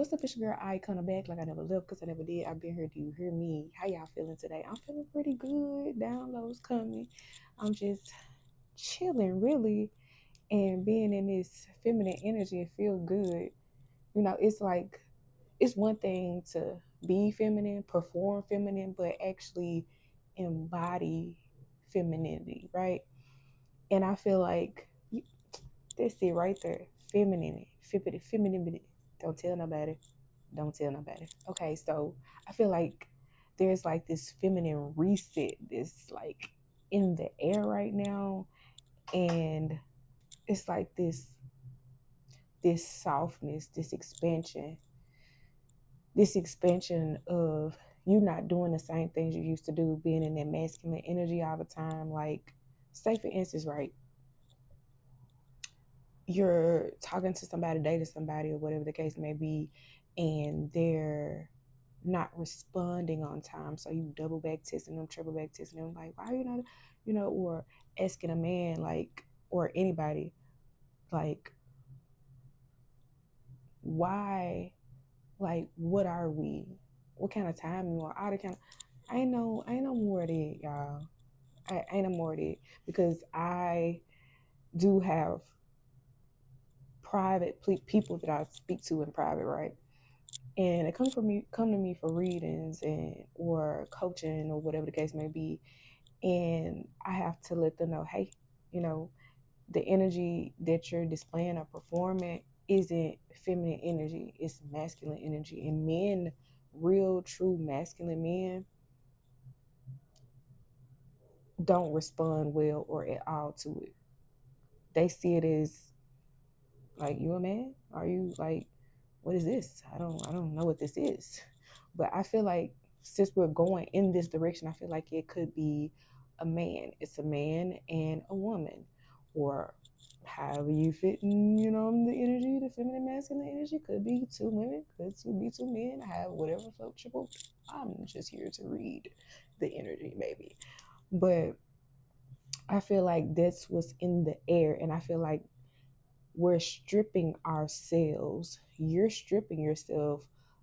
What's up, it's your girl? I kinda back like I never left because I never did. I've been here. Do you hear me? How y'all feeling today? I'm feeling pretty good. Downloads coming. I'm just chilling, really, and being in this feminine energy and feel good. It's like it's one thing to be feminine, perform feminine, but actually embody femininity, right? And I feel like that's it right there. Femininity. Don't tell nobody. Don't tell nobody. Okay, so I feel like there's like this feminine reset, this like in the air right now, and it's like this softness, this expansion of you not doing the same things you used to do, being in that masculine energy all the time. Like, say for instance, right, you're talking to somebody, dating somebody, or whatever the case may be, and they're not responding on time. So you double back texting them, triple back texting them, like, why are you not, or asking a man, like, or anybody, like, why, like, what are we? What kind of time you want? All the kind of, I ain't no more of it, y'all. I ain't no more of it because I do have private people that I speak to in private, right? And they come to me for readings and or coaching or whatever the case may be, and I have to let them know, hey, you know, the energy that you're displaying or performing isn't feminine energy, it's masculine energy. And men, real true masculine men, don't respond well or at all to it. They see it as like, you a man? Are you like, what is this? I don't know what this is. But I feel like since we're going in this direction, I feel like it could be a man. It's a man and a woman, or however you fit in, the energy, the feminine, masculine energy. Could be two women, could be two men. Have whatever floats your boat. I'm just here to read the energy, maybe. But I feel like that's what's in the air, and I feel like we're stripping ourselves. You're stripping yourself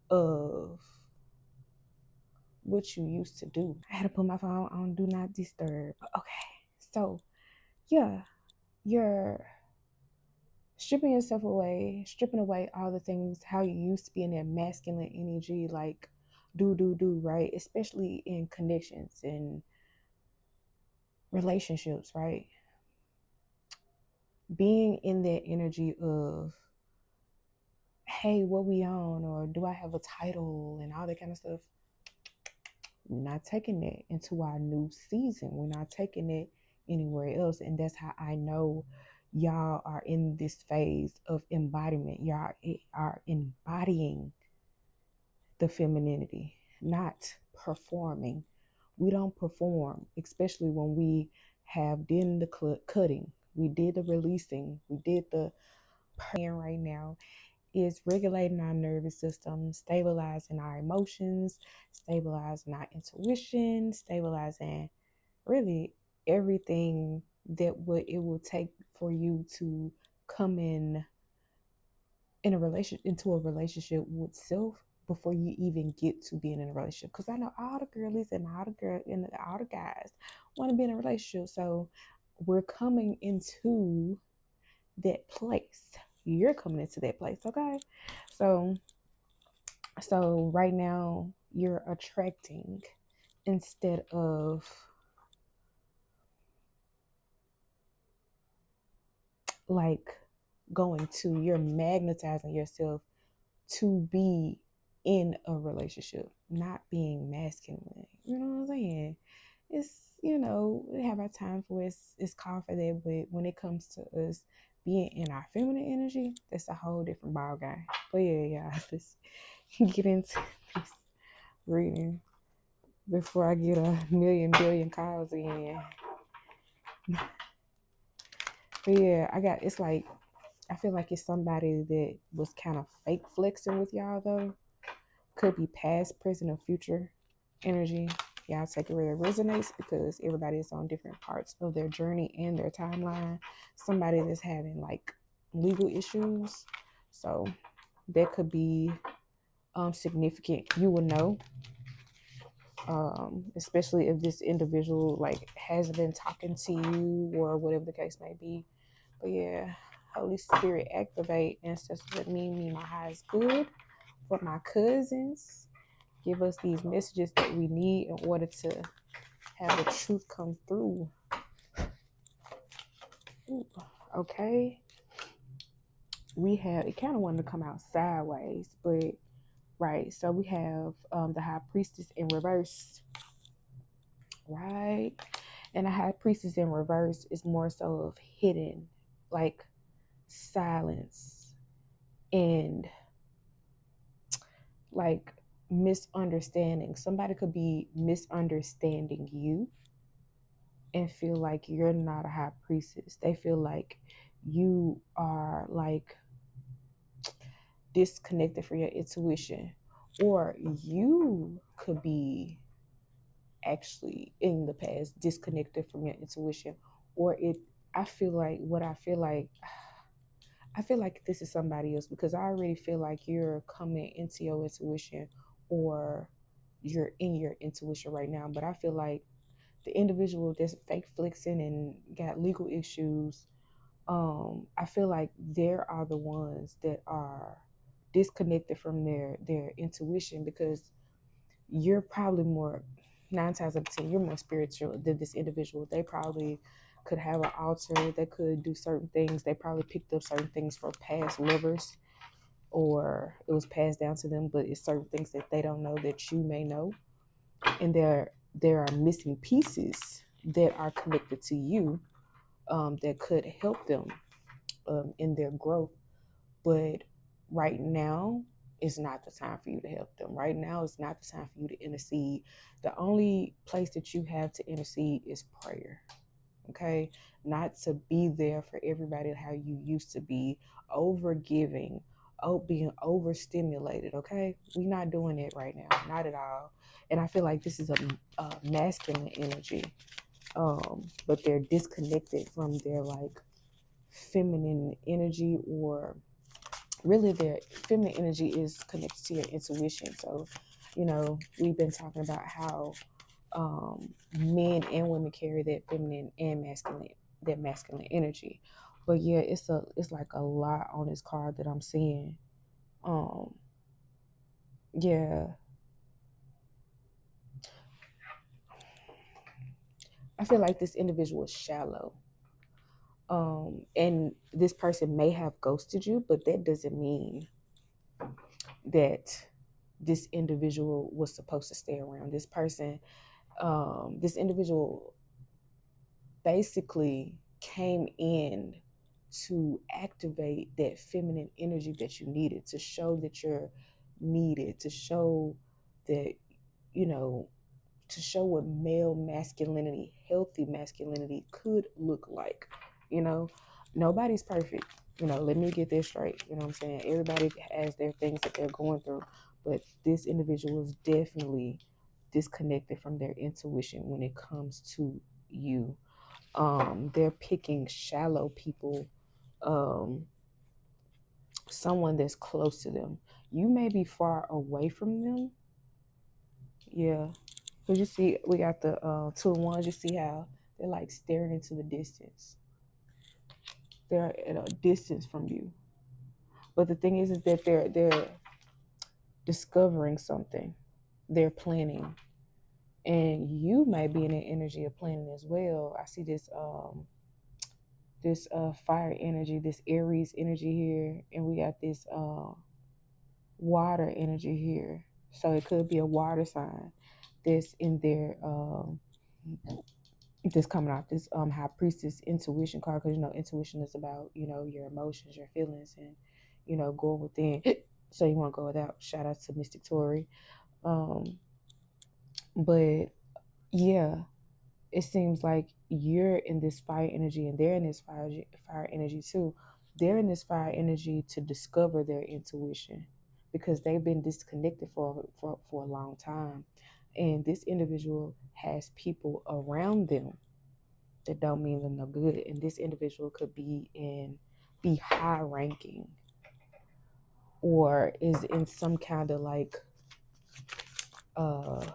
of what you used to do. I had to put my phone on do not disturb. Okay. So, yeah, you're stripping away all the things how you used to be in that masculine energy, like do, right? Especially in connections and relationships, right? Being in that energy of, hey, what we on, or do I have a title, and all that kind of stuff. We're not taking that into our new season. We're not taking it anywhere else. And that's how I know y'all are in this phase of embodiment. Y'all are embodying the femininity, not performing. We don't perform, especially when we have done the cutting. We did the releasing. We did the praying right now is regulating our nervous system, stabilizing our emotions, stabilizing our intuition, stabilizing really everything that what it will take for you to come in a relation into a relationship with self before you even get to being in a relationship. Because I know all the girlies and all the guys want to be in a relationship. So we're coming into that place. You're coming into that place, okay? So right now you're attracting instead of like you're magnetizing yourself to be in a relationship, not being masculine. You know what I'm saying? It's, we have our time for it. It's called for that. But when it comes to us being in our feminine energy, that's a whole different ball game. But yeah, let's get into this reading before I get a million billion calls in. But yeah, it's like, I feel like it's somebody that was kind of fake flexing with y'all though. Could be past, present, or future energy. Y'all take it where it resonates because everybody is on different parts of their journey and their timeline. Somebody that's having like legal issues. So that could be significant, you will know, especially if this individual like has been talking to you or whatever the case may be. But yeah, Holy Spirit activate, ancestors that me my highest good for my cousins. Give us these messages that we need in order to have the truth come through. Ooh, okay. We have, it kind of wanted to come out sideways, but right. So we have the high priestess in reverse, right? And the high priestess in reverse is more so of hidden, like silence and like misunderstanding. Somebody could be misunderstanding you and feel like you're not a high priestess. They feel like you are like disconnected from your intuition, or you could be actually in the past disconnected from your intuition, or it I feel like what I feel like this is somebody else, because I already feel like you're coming into your intuition, or you're in your intuition right now. But I feel like the individual that's fake flexing and got legal issues, I feel like there are the ones that are disconnected from their intuition, because you're probably more, 9 times out of 10 you're more spiritual than this individual. They probably could have an altar, they could do certain things, they probably picked up certain things from past lovers, or it was passed down to them, but it's certain things that they don't know that you may know. And there are missing pieces that are connected to you, that could help them in their growth. But right now is not the time for you to help them. Right now is not the time for you to intercede. The only place that you have to intercede is prayer. Okay? Not to be there for everybody how you used to be, over giving, being overstimulated. Okay? We're not doing it right now. Not at all. And I feel like this is a masculine energy. But they're disconnected from their like feminine energy, or really their feminine energy is connected to your intuition. So, we've been talking about how men and women carry that feminine and masculine energy. But yeah, it's like a lot on this card that I'm seeing. Um, yeah, I feel like this individual is shallow. And this person may have ghosted you, but that doesn't mean that this individual was supposed to stay around. This individual basically came in to activate that feminine energy that you needed, to show that you're needed, to show that, you know, to show what male masculinity, healthy masculinity could look like. You know, nobody's perfect. Let me get this straight. You know what I'm saying? Everybody has their things that they're going through, but this individual is definitely disconnected from their intuition when it comes to you. They're picking shallow people, um, someone that's close to them. You may be far away from them. Yeah. Because you see, we got the two of wands. You see how they're like staring into the distance. They're at a distance from you. But the thing is that they're discovering something. They're planning, and you may be in an energy of planning as well. I see this fire energy, this Aries energy here, and we got this water energy here. So it could be a water sign that's in there. This coming off this high priestess intuition card, because intuition is about your emotions, your feelings, and going within. So you want to go without. Shout out to Mystic Tory. But yeah, it seems like you're in this fire energy and they're in this fire energy too. They're in this fire energy to discover their intuition, because they've been disconnected for a long time. And this individual has people around them that don't mean them no good. And this individual could be high ranking. or is in some kind of like uh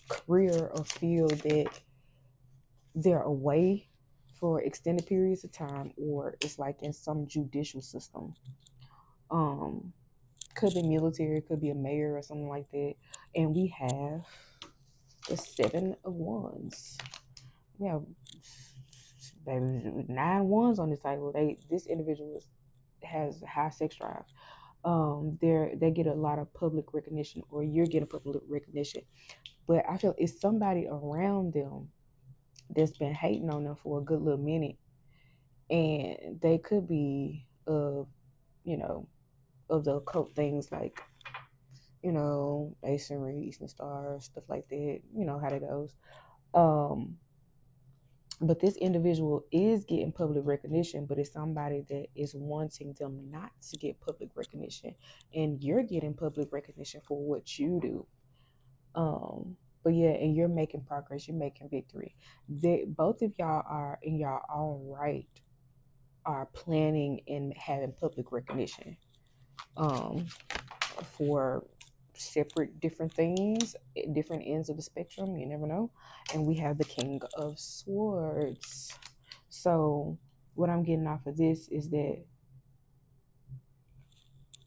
career or field that they're away for extended periods of time, or it's like in some judicial system. Um, could be military, could be a mayor or something like that. And we have the Seven of Wands. We have baby 9 wands on this table. This individual has high sex drive. They get a lot of public recognition, or you're getting public recognition. But I feel it's somebody around them that's been hating on them for a good little minute, and they could be you know, of the occult things like, masonry, eastern stars, stuff like that. You know how that goes. Um, but this individual is getting public recognition, but it's somebody that is wanting them not to get public recognition, and you're getting public recognition for what you do. But yeah, and you're making progress, you're making victory. Both of y'all are in your own right are planning and having public recognition um, for separate different things at different ends of the spectrum. You never know. And we have the King of Swords. So what I'm getting off of this is that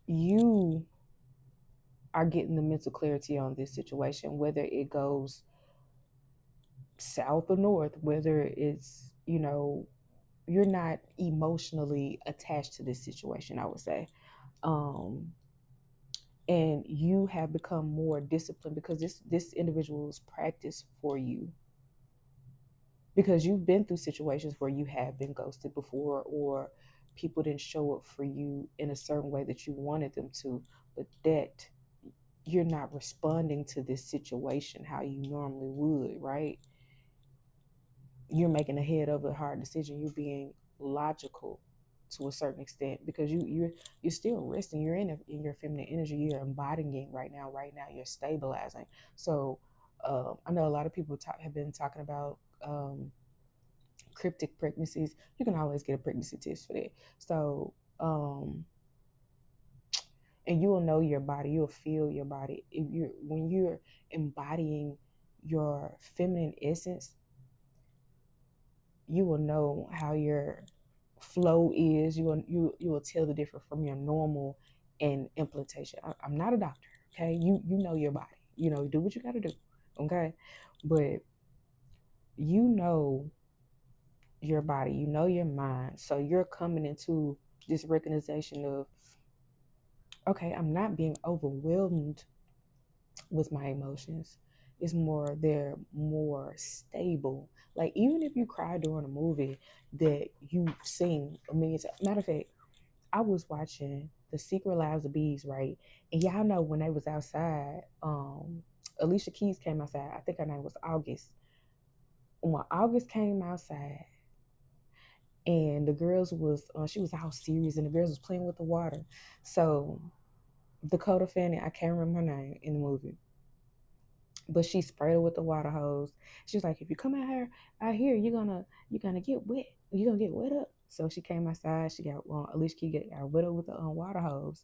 you are getting the mental clarity on this situation, whether it goes south or north, whether it's, you're not emotionally attached to this situation, I would say. Um, and you have become more disciplined because this individual is practice for you, because you've been through situations where you have been ghosted before, or people didn't show up for you in a certain way that you wanted them to, but that you're not responding to this situation how you normally would, right? You're making a head over heart decision. You're being logical to a certain extent, because you're still resting. You're in your feminine energy. You're embodying right now. Right now, you're stabilizing. So I know a lot of people have been talking about cryptic pregnancies. You can always get a pregnancy test for that. So and you will know your body. You'll feel your body if when you're embodying your feminine essence. You will know how your flow is. You will tell the difference from your normal and implantation. I'm not a doctor, okay? You know your body. Do what you got to do, okay? But you know your body. You know your mind. So you're coming into this recognition of, okay, I'm not being overwhelmed with my emotions. It's more, they're more stable. Like, even if you cry during a movie that you've seen a million times. Matter of fact, I was watching The Secret Lives of Bees, right? And y'all know when they was outside, Alicia Keys came outside. I think her name was August. When August came outside, and the girls was, she was all serious, and the girls was playing with the water. So Dakota Fanning, I can't remember her name in the movie, but she sprayed her with the water hose. She was like, "If you come out here, you're gonna get wet. You're gonna get wet up." So she came outside. She got Alicia Key got wet up with the water hose,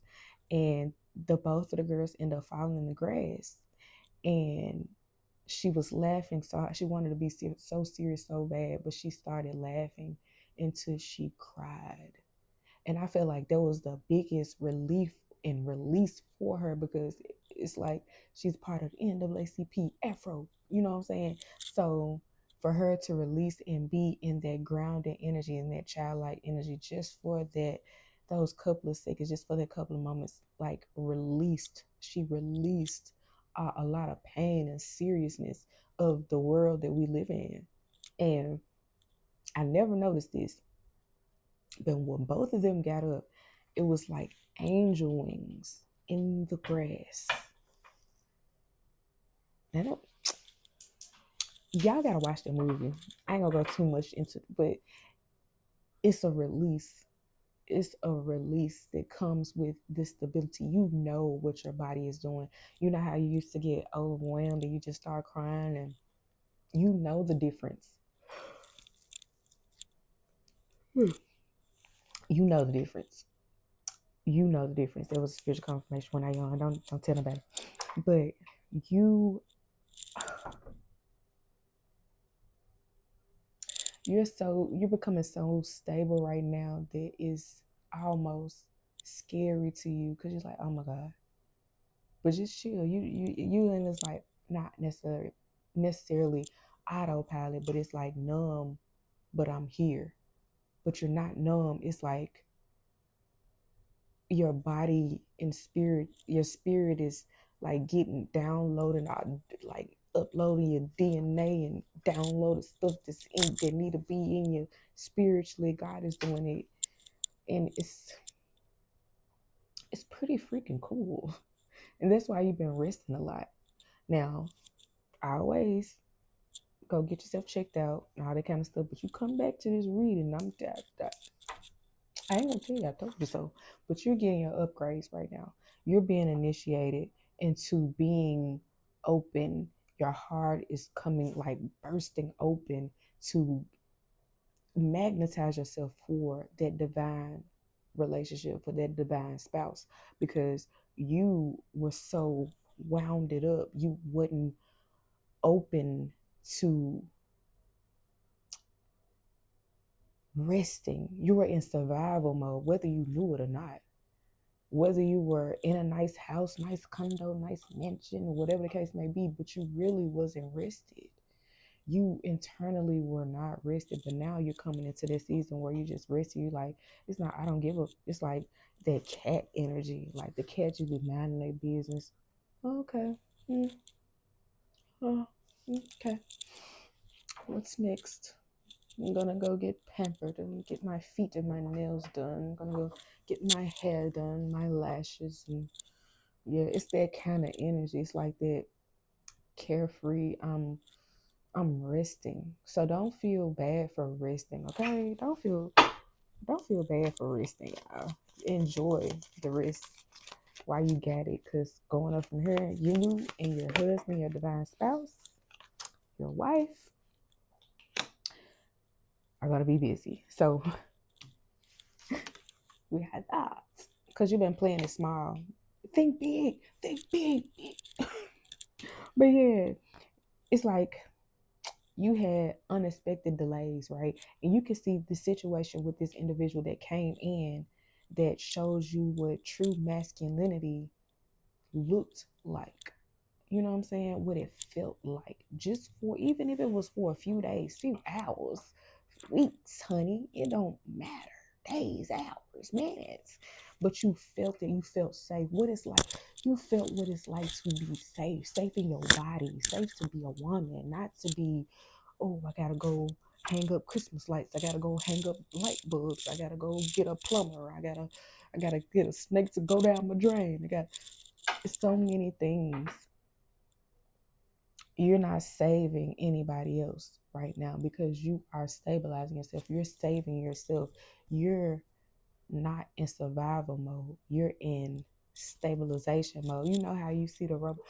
and the both of the girls ended up falling in the grass. And she was laughing, so she wanted to be so serious so bad, but she started laughing until she cried. And I feel like that was the biggest relief and release for her, because it's like she's part of NAACP Afro, you know what I'm saying? So for her to release and be in that grounded energy and that childlike energy, just for those couple of seconds, just for that couple of moments, like she released a lot of pain and seriousness of the world that we live in. And I never noticed this, but when both of them got up, it was like angel wings in the grass. And y'all gotta watch the movie. I ain't gonna go too much into it, but it's a release. It's a release that comes with this stability. You know what your body is doing. You know how you used to get overwhelmed and you just start crying, and you know the difference. You know the difference. You know the difference. There was a spiritual confirmation when I young. Don't tell nobody. But you you're becoming so stable right now that is almost scary to you because you're like, oh my God. But just chill. You and it's like not necessarily autopilot, but it's like numb, but I'm here. But you're not numb. It's like your body and spirit, your spirit is like getting downloading, like uploading your DNA and downloading stuff that need to be in you spiritually. God is doing it, and it's pretty freaking cool, and that's why you've been resting a lot. Now, always go get yourself checked out and all that kind of stuff, but you come back to this reading. I ain't gonna tell you I told you so, but you're getting your upgrades right now. You're being initiated into being open. Your heart is coming like bursting open to magnetize yourself for that divine relationship, for that divine spouse, because you were so wounded up. You wasn't open to resting. You were in survival mode, whether you knew it or not. Whether you were in a nice house, nice condo, nice mansion, or whatever the case may be, but you really wasn't rested. You internally were not rested, but now you're coming into this season where you just rested. You like, it's not, I don't give up. It's like that cat energy, like the cat just be minding their business. Okay. Mm, oh, okay. What's next? I'm gonna go get pampered and get my feet and my nails done. I'm gonna go get my hair done, my lashes, and yeah, it's that kind of energy. It's like that carefree. I'm resting. So don't feel bad for resting, okay? Don't feel bad for resting, y'all. Enjoy the rest while you got it. Cause going up from here, you and your husband, your divine spouse, your wife are gonna be busy. So we had that. Cause you've been playing it small. Think big, think big. But yeah, it's like you had unexpected delays, right? And you can see the situation with this individual that came in that shows you what true masculinity looked like. You know what I'm saying? What it felt like. Just for, even if it was for a few days, few hours, weeks, honey, it don't matter. Days, hours, minutes. But you felt it, you felt safe. What it's like, you felt what it's like to be safe in your body, safe to be a woman, not to be, oh, I gotta go hang up Christmas lights. I gotta go hang up light bulbs. I gotta go get a plumber. I gotta get a snake to go down my drain. I got so many things. You're not saving anybody else right now because you are stabilizing yourself. You're saving yourself. You're not in survival mode. You're in stabilization mode. You know how you see the robot.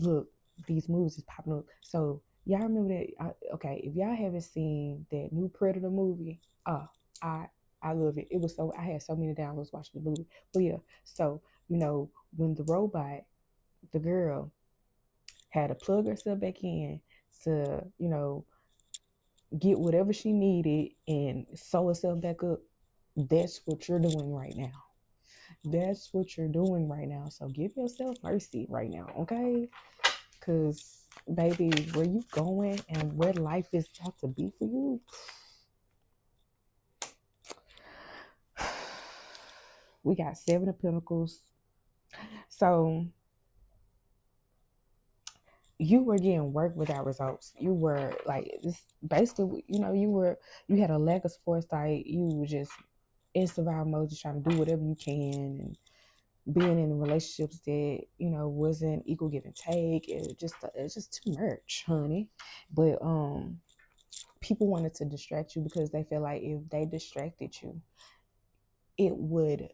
Look, these movies is popping up. So y'all remember that? Okay, if y'all haven't seen that new Predator movie, I I love it. It was so, I had so many downloads watching the movie. But yeah, so when the robot, the girl, had to plug herself back in to get whatever she needed and sew herself back up. That's what you're doing right now. That's what you're doing right now. So give yourself mercy right now, okay? Because, baby, where you going and where life is about to be for you, we got Seven of Pentacles. So you were getting work without results. You were like, this basically, you had a lack of foresight. You were just in survival mode, just trying to do whatever you can, and being in relationships that wasn't equal give and take. It's just too much, honey. But people wanted to distract you because they feel like if they distracted you, it would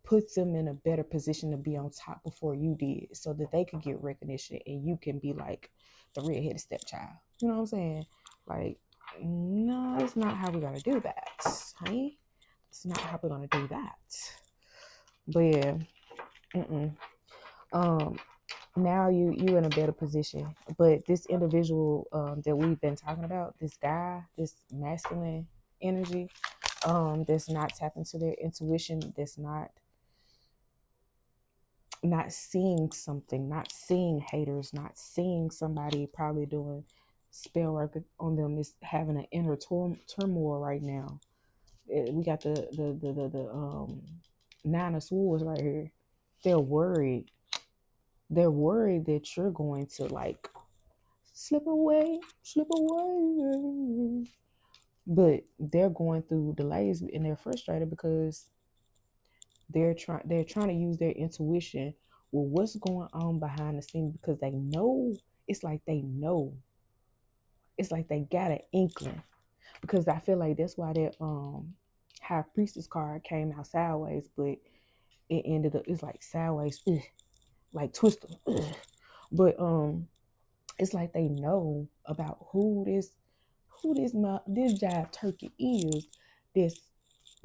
put them in a better position to be on top before you did, so that they could get recognition and you can be like the redheaded stepchild. You know what I'm saying? Like, no, it's not how we gotta do that, honey. It's not how we're gonna do that. But yeah, um, now you're in a better position. But this individual that we've been talking about, this guy, this masculine energy, that's not tapped into their intuition, that's not seeing something, not seeing haters, not seeing somebody probably doing spell work on them, is having an inner turmoil right now. We got the nine of swords right here. They're worried. They're worried that you're going to like slip away, slip away. But they're going through delays and they're frustrated because they're trying to use their intuition with what's going on behind the scenes, because they know, it's like they know, it's like they got an inkling. Because I feel like that's why that high priestess card came out sideways, but it ended up, it's like sideways, like twister, but it's like they know about this jive turkey is, this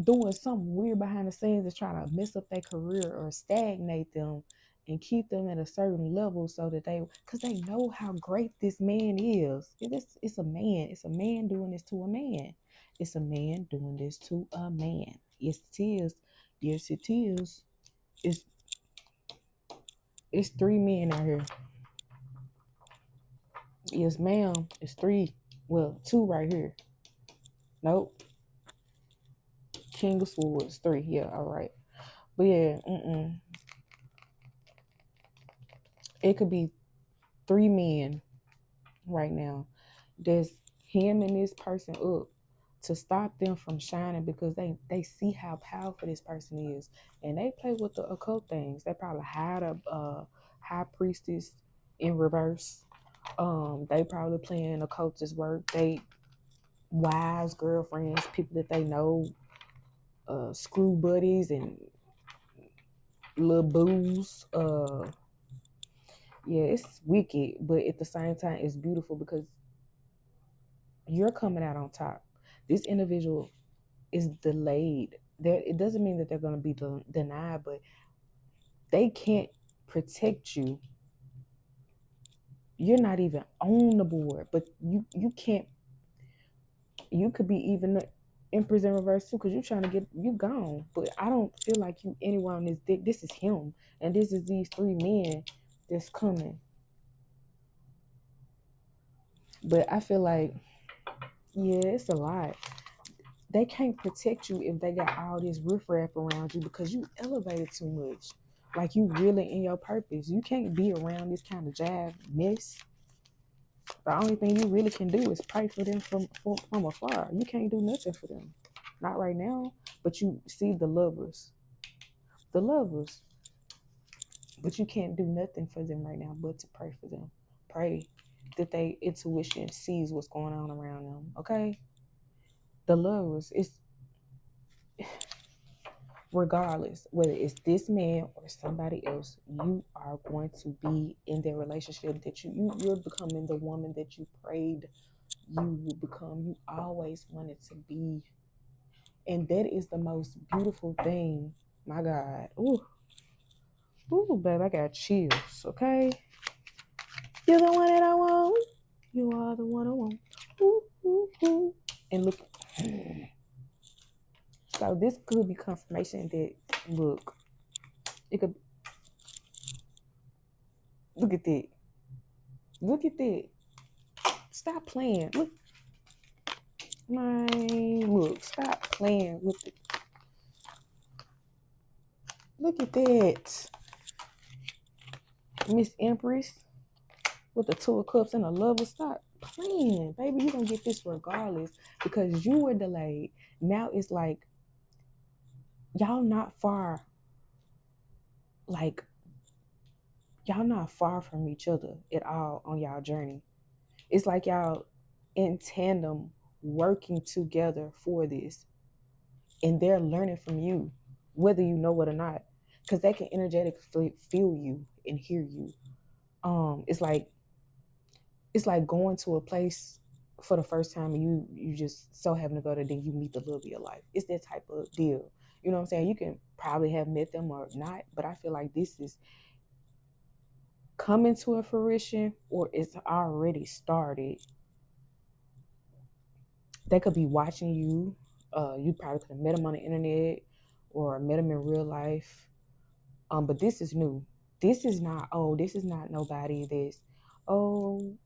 doing something weird behind the scenes, is trying to mess up their career or stagnate them and keep them at a certain level, so that because they know how great this man is. It's a man. It's a man doing this to a man. It's a man doing this to a man. Yes, it is. Yes, it is. It's it's three men out here. Yes, ma'am. It's three. Well, two right here. Nope. King of Swords, three. Yeah, all right. But yeah, it could be three men right now that's hemming this person up to stop them from shining, because they see how powerful this person is, and they play with the occult things. They probably hired a high priestess in reverse. They probably playing occultist work. They wives, girlfriends, people that they know, screw buddies and little boos. Yeah, it's wicked, but at the same time, it's beautiful because you're coming out on top. This individual is delayed. It doesn't mean that they're going to be denied, but they can't protect you. You're not even on the board, but you can't. You could be even in prison reverse too, because you're trying to get you gone. But I don't feel like you anywhere on this dick. This is him, and this is these three men that's coming. But I feel like, yeah, it's a lot. They can't protect you if they got all this riffraff around you, because you elevated too much. Like, you really in your purpose. You can't be around this kind of jive mess. The only thing you really can do is pray for them from afar. You can't do nothing for them. Not right now. But you see the lovers. The lovers. But you can't do nothing for them right now but to pray for them. Pray that they intuition sees what's going on around them. Okay? The lovers. It's regardless whether it's this man or somebody else, you are going to be in their relationship that you're becoming the woman that you prayed you would become, you always wanted to be. And that is the most beautiful thing. My God. Ooh, babe, I got chills. Okay, you're the one that I want. You are the one I want. Ooh. And look, so this could be confirmation that, look, it could, look at that. Look at that. Stop playing. Look, stop playing with it. Look at that. Miss Empress with the Two of Cups and a Lover. Stop playing, baby. You're going to get this regardless, because you were delayed. Now it's like, y'all not far. Like, y'all not far from each other at all on y'all journey. It's like y'all in tandem working together for this, and they're learning from you, whether you know it or not, because they can energetically feel you and hear you. It's like going to a place for the first time, and you just so happen to go there, then you meet the love of your life. It's that type of deal. You know what I'm saying? You can probably have met them or not, but I feel like this is coming to a fruition or it's already started. They could be watching you. You probably could have met them on the internet or met them in real life. But this is new. This is not, oh, this is not nobody that's, oh,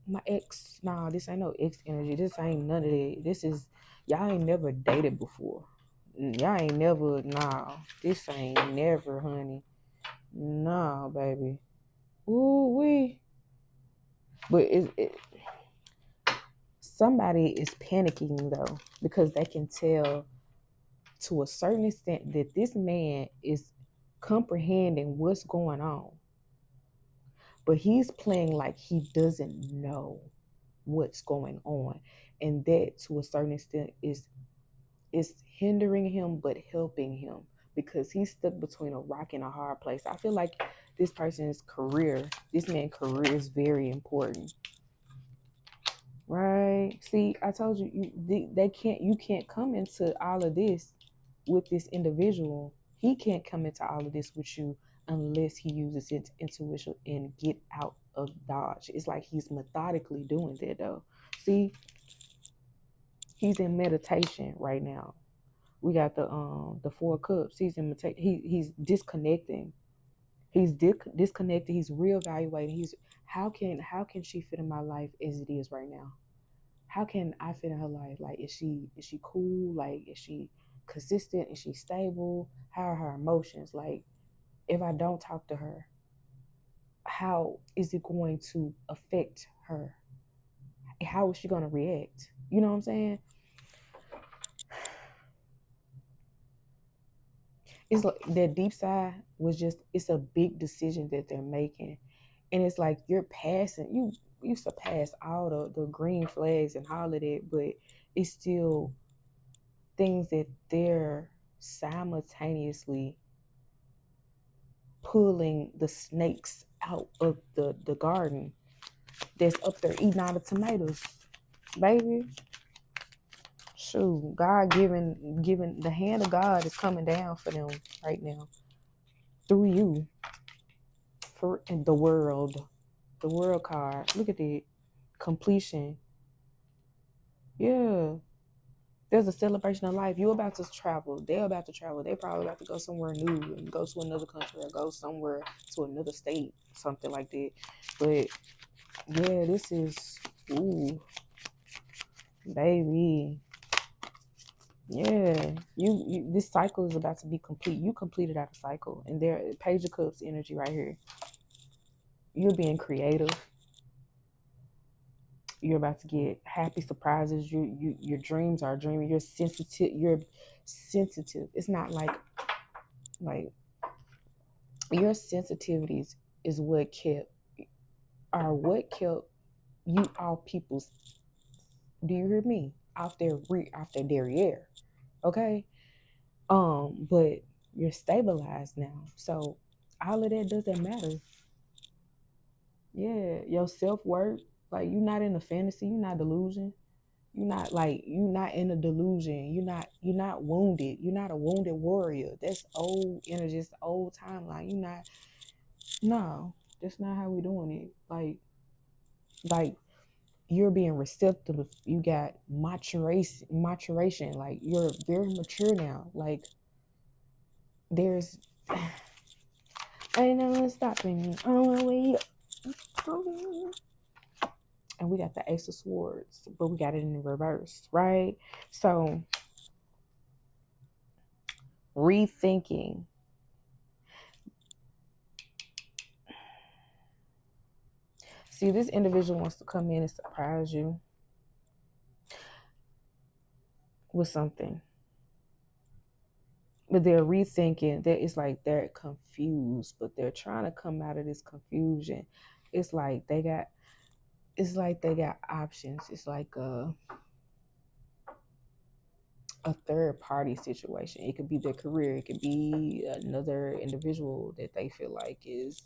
my ex. Nah, this ain't no ex energy. This ain't none of that. This is, y'all ain't never dated before. Y'all ain't never, nah. This ain't never, honey. Nah, baby. Ooh, we. But somebody is panicking though, because they can tell to a certain extent that this man is comprehending what's going on, but he's playing like he doesn't know what's going on, and that to a certain extent is hindering him but helping him, because he's stuck between a rock and a hard place. I feel like this person's career, this man's career is very important. Right. See, I told you, they can't. You can't come into all of this with this individual. He can't come into all of this with you unless he uses his intuition and get out of dodge. It's like he's methodically doing that though. See, he's in meditation right now. We got the 4 cups. He's in he's disconnecting. He's disconnected. He's reevaluating. He's how can she fit in my life as it is right now? How can I fit in her life? Like, is she cool? Like, is she consistent? Is she stable? How are her emotions? Like, if I don't talk to her, how is it going to affect her? How is she going to react? You know what I'm saying? It's like that deep side was just, it's a big decision that they're making. And it's like you're passing, you surpass all the green flags and all of that, but it's still things that they're simultaneously pulling the snakes out of the garden that's up there eating all the tomatoes, baby. Shoot, God giving the hand of God is coming down for them right now through you, for the world card. Look at it, completion. Yeah, there's a celebration of life. You're about to travel. They're about to travel. They're probably about to go somewhere new and go to another country or go somewhere to another state, something like that. But yeah, this is, ooh, baby. Yeah, you this cycle is about to be complete. You completed out a cycle, and there, Page of Cups energy right here. You're being creative. You're about to get happy surprises. Your dreams are dreaming. You're sensitive. You're sensitive. It's not like your sensitivities is what kept you all people's, do you hear me, off their derriere. Okay. But you're stabilized now, so all of that doesn't matter. Yeah, your self-worth, like, you're not in a fantasy, you're not delusion. You're not in a delusion. You're not wounded. You're not a wounded warrior. That's old energy. It's the old timeline. You're not. No, that's not how we doing it. Like you're being receptive. You got maturation. Like, you're very mature now. Like, there's ain't nothing stopping me. Oh wait. And we got the Ace of Swords, but we got it in reverse, right? So, rethinking. See, this individual wants to come in and surprise you with something, but they're rethinking. That it's like they're confused, but they're trying to come out of this confusion. It's like they got. It's like they got options. It's like a third party situation. It could be their career. It could be another individual that they feel like is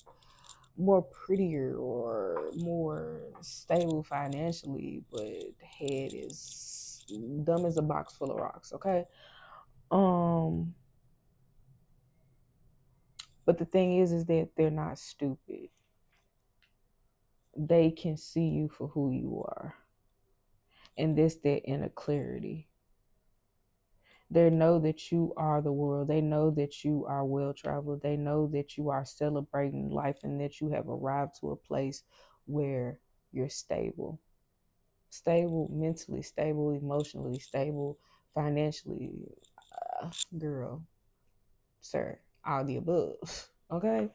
more prettier or more stable financially, but head is dumb as a box full of rocks, okay? Um, but the thing is that they're not stupid. They can see you for who you are. And this their inner clarity. They know that you are the world. They know that you are well traveled. They know that you are celebrating life and that you have arrived to a place where you're stable. Stable mentally, stable emotionally, stable financially. Girl, sir, all the above. Okay?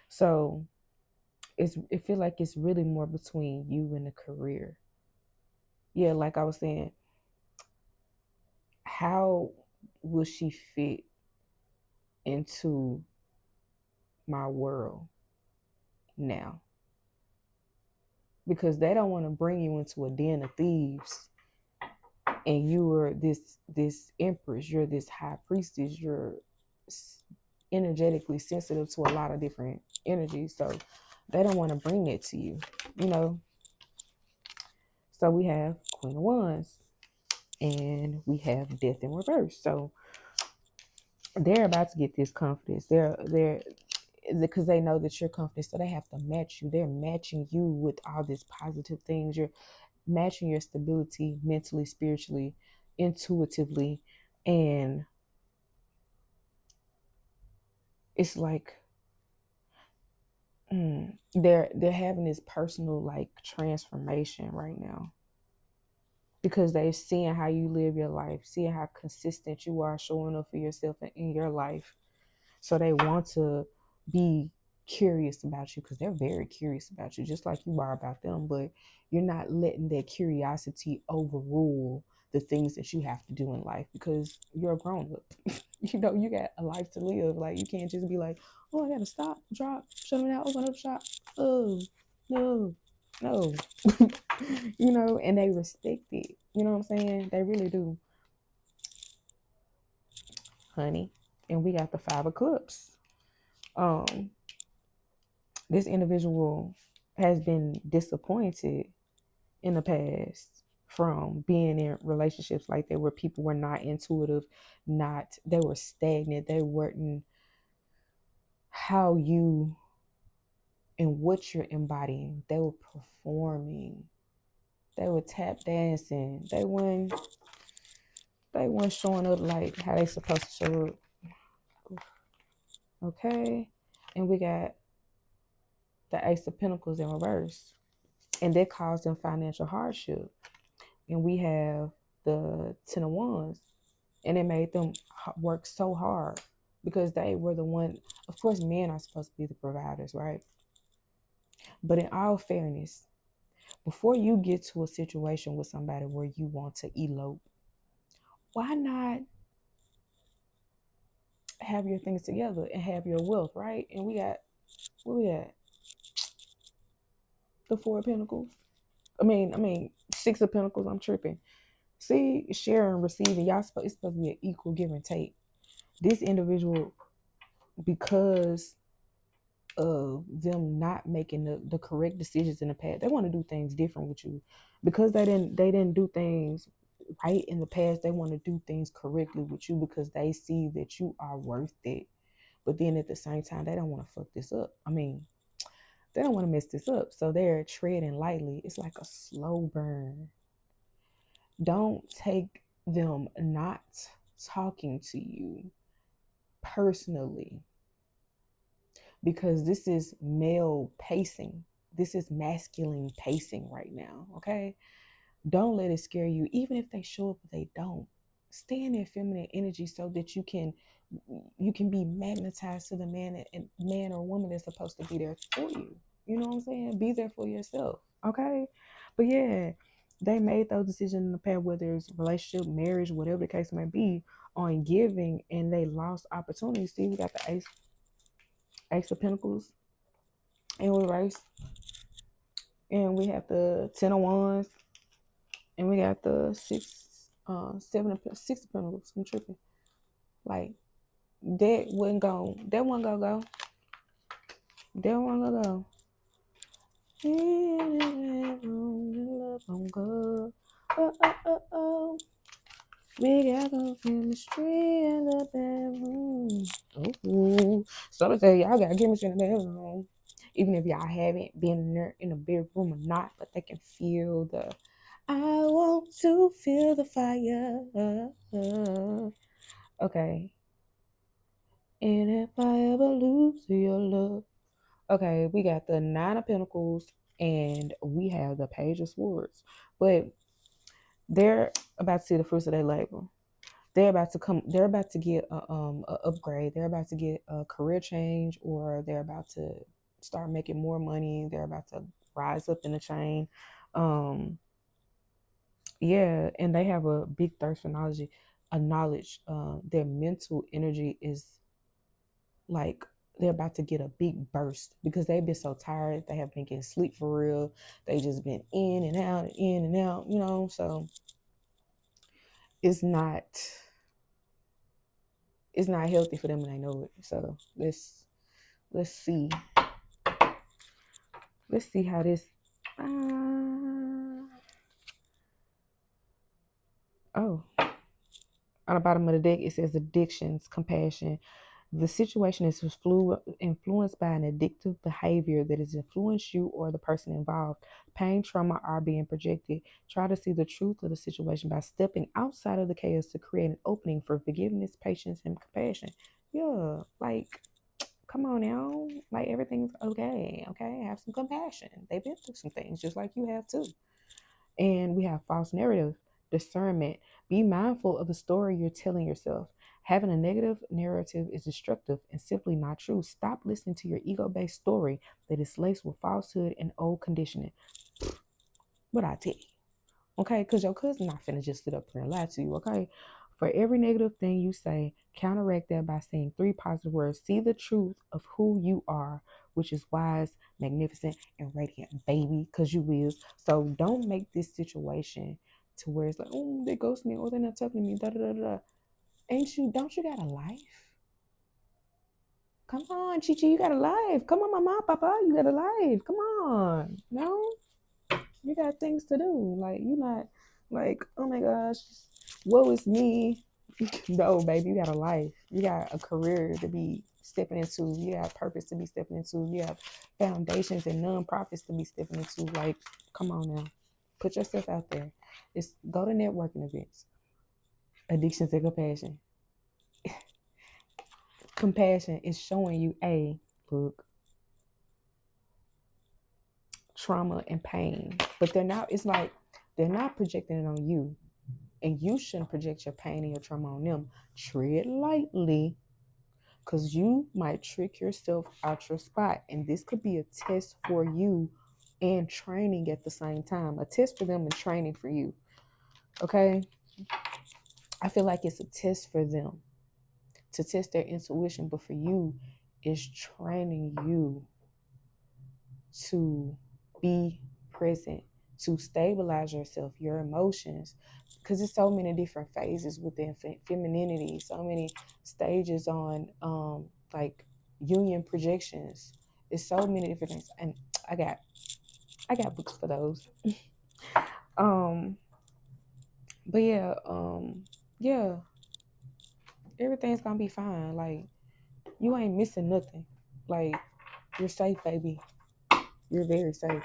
So it feel like it's really more between you and a career. Yeah, like I was saying, how will she fit into my world now? Because they don't want to bring you into a den of thieves and you are this empress, you're this high priestess, you're energetically sensitive to a lot of different energies, so they don't want to bring that to you, you know. So we have Queen of Wands and we have Death in reverse. So they're about to get this confidence. They're because they know that you're confident, so they have to match you. They're matching you with all these positive things. You're matching your stability mentally, spiritually, intuitively, and it's like they're having this personal like transformation right now because they're seeing how you live your life, seeing how consistent you are showing up for yourself in your life. So they want to be curious about you because they're very curious about you, just like you are about them. But you're not letting that curiosity overrule the things that you have to do in life because you're a grown up. You know, you got a life to live. Like, you can't just be like, oh, I gotta stop, drop, shut them down, open up shop. Oh, no, no. You know, and they respect it. You know what I'm saying? They really do, honey. And we got the Five of Cups. Um, this individual has been disappointed in the past from being in relationships like that where people were not intuitive, not they were stagnant, they weren't how you and what you're embodying. They were performing, they were tap dancing, they weren't showing up like how they supposed to show up. Okay, and we got the Ace of Pentacles in reverse, and that caused them financial hardship. And we have the Ten of Wands, and it made them work so hard because they were the one. Of course, men are supposed to be the providers, right? But in all fairness, before you get to a situation with somebody where you want to elope, why not have your things together and have your wealth, right? And we got, what we got? The Four of Pentacles. I mean, Six of Pentacles. I'm tripping. See, sharing, receiving. It's supposed to be an equal give and take. This individual, because of them not making the correct decisions in the past, they want to do things different with you. Because they didn't do things right in the past, they want to do things correctly with you because they see that you are worth it. But then at the same time, they don't want to fuck this up. I mean, they don't want to mess this up. So they're treading lightly. It's like a slow burn. Don't take them not talking to you personally, because this is male pacing. This is masculine pacing right now, okay? Don't let it scare you. Even if they show up, they don't. Stay in their feminine energy so that you can be magnetized to the man or woman that's supposed to be there for you. You know what I'm saying? Be there for yourself, okay? But yeah, they made those decisions in the past, whether it's relationship, marriage, whatever the case may be, on giving, and they lost opportunities. See, we got the Ace of Pentacles in reverse, and we have the Ten of Wands, and we got the Six of Pentacles. I'm tripping. Like, that wasn't gonna go. That wasn't gonna go. In the bedroom, love on God. Oh. We got the chemistry in the bedroom. Ooh. So to say, y'all got chemistry in the bedroom. Even if y'all haven't been there in the bedroom or not, but they can feel the I want to feel the fire. Okay. And if I ever lose your love. Okay, we got the Nine of Pentacles and we have the Page of Swords. But they're about to see the fruits of their labor. They're about to get a upgrade. They're about to get a career change, or they're about to start making more money. They're about to rise up in the chain. Yeah, and they have a big thirst for knowledge. Their mental energy is like they're about to get a big burst because they've been so tired. They haven't been getting sleep for real. They just been in and out, so it's not it's not healthy for them and they know it. So let's see. Let's see how this oh, on the bottom of the deck it says addictions, compassion. The situation is influenced by an addictive behavior that has influenced you or the person involved. Pain, trauma are being projected. Try to see the truth of the situation by stepping outside of the chaos to create an opening for forgiveness, patience, and compassion. Yeah, like, come on now. Like, everything's okay. Okay, have some compassion. They've been through some things just like you have too. And we have false narrative, discernment. Be mindful of the story you're telling yourself. Having a negative narrative is destructive and simply not true. Stop listening to your ego-based story that is laced with falsehood and old conditioning. What I tell you, okay? Because your cousin not finna just sit up here and lie to you, okay? For every negative thing you say, counteract that by saying 3 positive words. See the truth of who you are, which is wise, magnificent, and radiant, baby, because you will. So don't make this situation to where it's like, oh, they ghost me, or they're not talking to me, da da da da. Don't you got a life? Come on, Chi Chi, you got a life. Come on, Mama, Papa, you got a life. Come on. No? You got things to do. Like, you not like, oh my gosh, woe is me. No, baby, you got a life. You got a career to be stepping into. You have purpose to be stepping into. You have foundations and non-profits to be stepping into. Like, come on now. Put yourself out there. It's go to networking events. Addictions and compassion. Compassion is showing you, look, trauma and pain. But it's like they're not projecting it on you. And you shouldn't project your pain and your trauma on them. Tread lightly, because you might trick yourself out your spot. And this could be a test for you and training at the same time. A test for them and training for you. Okay? I feel like it's a test for them to test their intuition, but for you, it's training you to be present, to stabilize yourself, your emotions, because there's so many different phases within femininity, so many stages on like union projections. It's so many different things, and I got books for those. um, but yeah, everything's gonna be fine. Like, you ain't missing nothing. Like, you're safe, baby. You're very safe.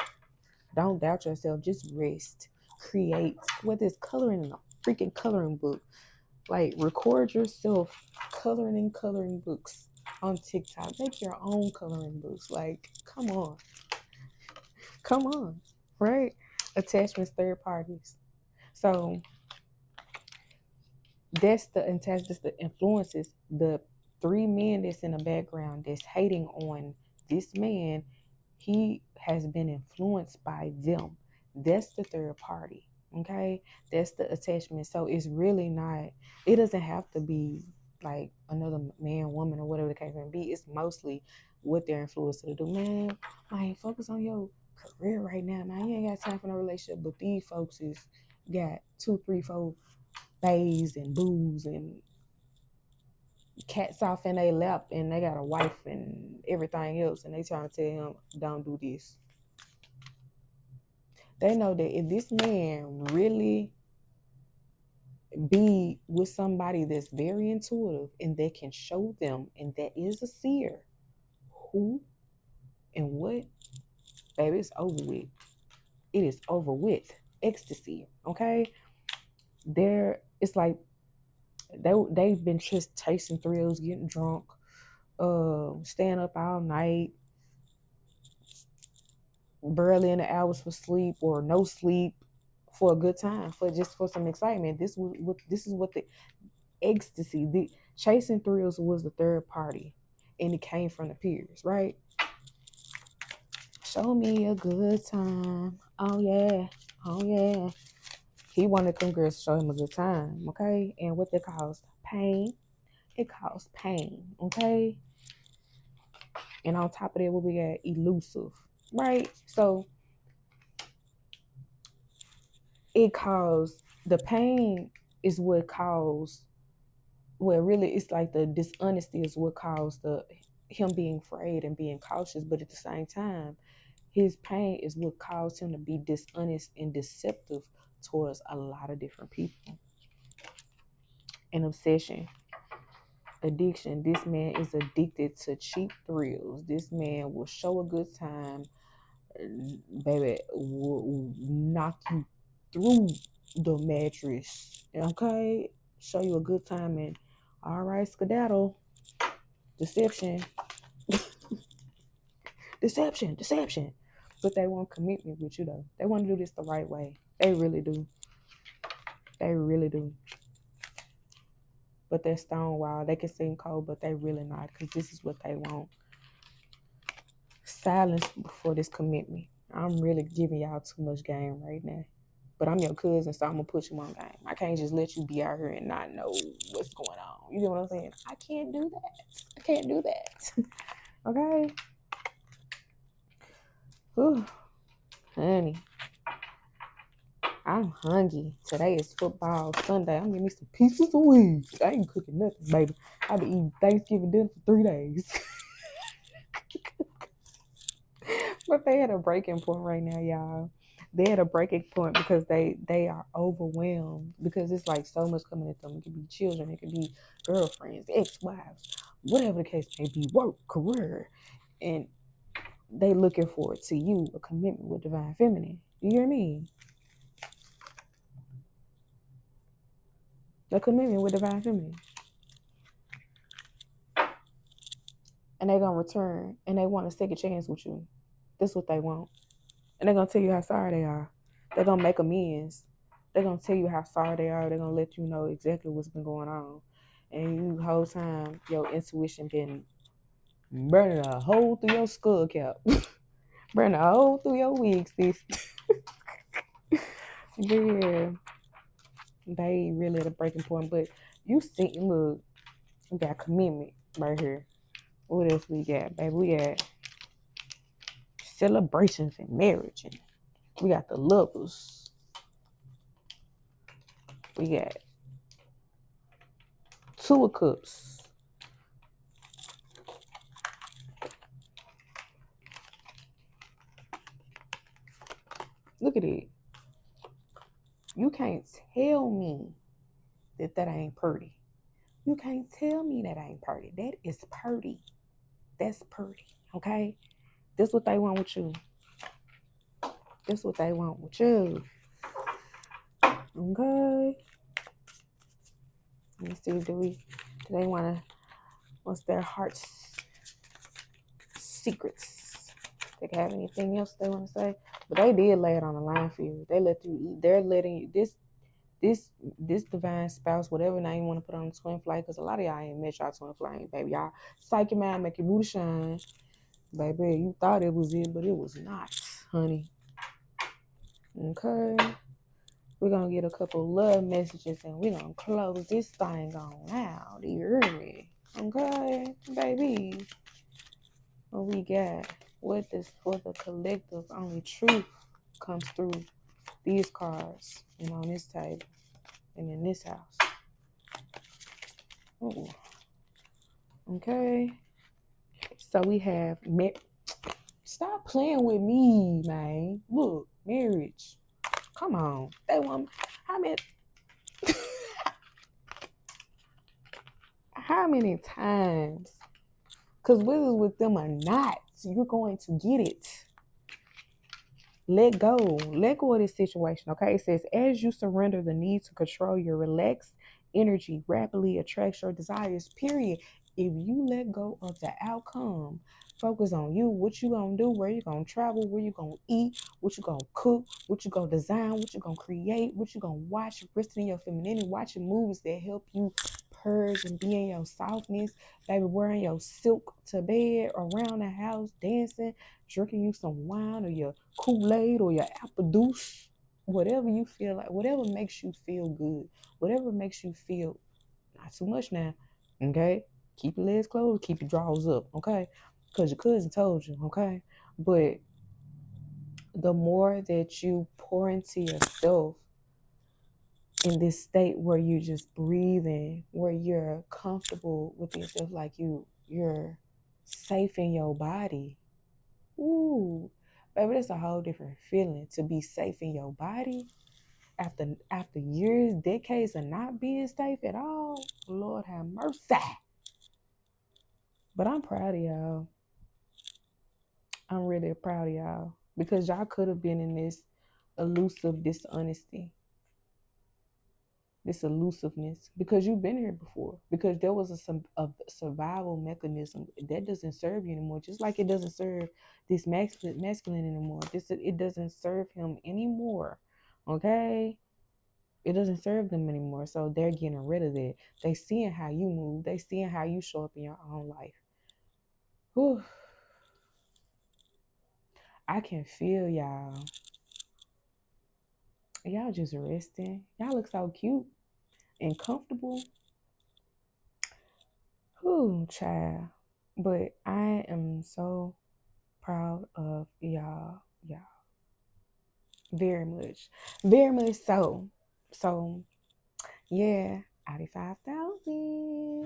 Don't doubt yourself. Just rest. Create. Whether it's coloring in a freaking coloring book. Like, record yourself coloring books on TikTok. Make your own coloring books. Like, come on. Come on. Right? Attachments, third parties. So that's the influences. The 3 men that's in the background that's hating on this man, he has been influenced by them. That's the third party. Okay, that's the attachment. So it's really not, it doesn't have to be like another man, woman, or whatever the case may be. It's mostly what they're influenced to do. Man, like, focus on your career right now, man. You ain't got time for no relationship. But these folks is got 2, 3, 4 bays and booze and cats off in their lap, and they got a wife and everything else, and they trying to tell him, don't do this. They know that if this man really be with somebody that's very intuitive and that can show them and that is a seer who and what, baby, it's over with. It is over with. Ecstasy, okay? It's like they've been just chasing thrills, getting drunk, staying up all night, barely in the hours for sleep or no sleep for a good time, for some excitement. This is what the ecstasy, the chasing thrills was the third party, and it came from the peers, right? Show me a good time. Oh yeah, oh yeah. He wanted them girls to show him a good time, okay? And what that caused pain. It caused pain, okay? And on top of that, what we got elusive, right? So it caused the pain is what caused. Well, really, it's like the dishonesty is what caused him being afraid and being cautious. But at the same time, his pain is what caused him to be dishonest and deceptive towards a lot of different people. An obsession, addiction. This man is addicted to cheap thrills. This man will show a good time, baby, will knock you through the mattress. Okay? Show you a good time and all right, skedaddle. Deception. Deception. But they want commitment with you though. They want to do this the right way. They really do. They really do. But they're stonewall. They can seem cold, but they really not, because this is what they want. Silence before this commitment. I'm really giving y'all too much game right now. But I'm your cousin, so I'm going to put you on game. I can't just let you be out here and not know what's going on. You get what I'm saying? I can't do that. I can't do that. Okay? Whew. Honey. I'm hungry. Today is football Sunday. I'm getting me some pieces of weed. I ain't cooking nothing, baby. I've been eating Thanksgiving dinner for 3 days. But they had a breaking point right now, y'all. They had a breaking point because they are overwhelmed, because it's like so much coming at them. It could be children, it could be girlfriends, ex-wives, whatever the case may be, work, career. And they looking forward to you, a commitment with divine feminine. You hear me? The commitment with divine feminine. And they're going to return and they want a second chance with you. That's what they want. And they're going to tell you how sorry they are. They're going to make amends. They're going to tell you how sorry they are. They're going to let you know exactly what's been going on. And you, the whole time, your intuition been burning a hole through your skull cap. Burning a hole through your wig, sis. Yeah. They really at a breaking point. But you see, look, we got commitment right here. What else we got, baby? We got celebrations and marriage. And we got the lovers. We got Two of Cups. Look at it. You can't tell me that ain't pretty. You can't tell me that ain't pretty. That is pretty. That's pretty. Okay? That's what they want with you. That's what they want with you. Okay? Let me see. Do they want to, what's their heart's secrets? They have anything else they want to say? But they did lay it on the line for you. They let you eat. They're letting you, this divine spouse, whatever name you want to put on the twin flame, because a lot of y'all ain't met y'all twin flame, baby. Y'all psych your mind, make your booty shine. Baby, you thought it was it, but it was not, honey. Okay. We're going to get a couple love messages and we're going to close this thing on out. Do you hear me? Okay, baby. What we got? What is for the collective? Only truth comes through these cards and on this table and in this house. Ooh. Okay. So we have Stop playing with me, man. Look, marriage. Come on. They want how many how many times? Because whether with them or not, you're going to get it. Let go. Let go of this situation. Okay. It says, as you surrender the need to control your relaxed energy rapidly attracts your desires. Period. If you let go of the outcome, focus on you, what you gonna do, where you gonna travel, where you gonna eat, what you gonna cook, what you gonna design, what you gonna create, what you gonna watch, resting in your femininity, watching movies that help you purge and be in your softness, baby, wearing your silk to bed, around the house, dancing, drinking you some wine or your Kool-Aid or your apple juice, whatever you feel like, whatever makes you feel good, whatever makes you feel not too much now, okay? Keep your legs closed, keep your drawers up, okay? Because your cousin told you, okay? But the more that you pour into yourself in this state where you're just breathing, where you're comfortable with yourself, like you're safe in your body. Ooh, baby, that's a whole different feeling to be safe in your body after years, decades of not being safe at all. Lord have mercy. But I'm proud of y'all. I'm really proud of y'all because y'all could have been in this elusive dishonesty, this elusiveness, because you've been here before, because there was a survival mechanism that doesn't serve you anymore, just like it doesn't serve this masculine anymore. It doesn't serve him anymore, okay? It doesn't serve them anymore, so they're getting rid of it. They seeing how you move, they seeing how you show up in your own life. Whew. I can feel y'all. Y'all just resting. Y'all look so cute and comfortable. Whew, child. But I am so proud of y'all. Y'all. Very much. Very much so. So, yeah. 85,000.